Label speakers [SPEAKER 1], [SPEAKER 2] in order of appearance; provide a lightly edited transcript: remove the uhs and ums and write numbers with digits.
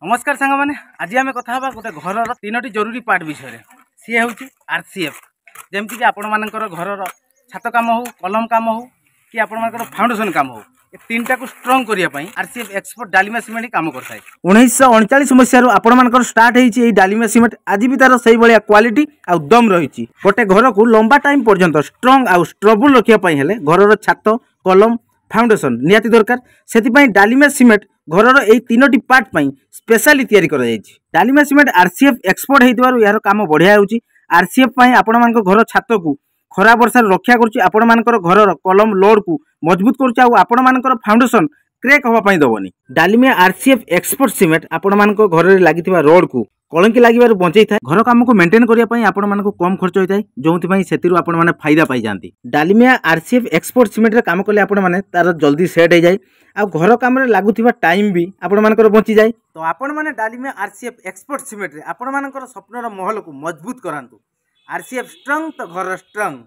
[SPEAKER 1] नमस्कार सांग मैंने आज आम कथा गोटे घर तीनो जरूरी पार्ट विषय सी हूँ आरसीएफ जमीक आपण मान घर छात कम हो कलम कम हो कि आपण फाउंडेसन कम हो तीन टाक स्ट्रंग करने आरसीएफ एक्सपर्ट डालिमा सीमेंट काम करता है 1939 मसीह आपण स्टार्ट होती डालिमा सीमेंट आज भी तार से भाया क्वालिटी आ दम रही गोटे घर को लंबा टाइम पर्यंत स्ट्रंग आ स्ट्रबुल रखापी घर छात कलम फाउंडेसन निहाती दरकार से डालिमा सीमेंट घर यही तीनो पार्ट पर स्पेशली या डालिमा सीमेंट आरसीएफ एक्सपोर्ट होइतबारु यार काम बढ़िया होउची आरसीएफ आपण मान घर छात को खरा वर्षा रक्षा करुच्ची आपण मान घर कलम लोड को मजबूत करुच्ची आपण मान फाउंडेसन क्रेक होगा दबनी डालिमिया आरसीएफ एक्सपोर्ट सीमेंट आपण मान घर लगी रोड को कलंकी लगे बचे था घर काम को मेंटेन करने आपण मान कम खर्च होता है जो से आपण मैंने फायदा पाई जाती डालिमिया आरसीएफ एक्सपोर्ट सीमेंट रे काम कले आपण मैंने तार जल्दी सेट हो जाए आ घर काम लगुवा टाइम भी आपण मानकर बची जाए तो आपण मैंने डालिमिया आरसीएफ एक्सपोर्ट सीमेंट रे आपण मान स्वप्नर महल को मजबूत करांतु आरसीएफ स्ट्रंग तो घर स्ट्रंग।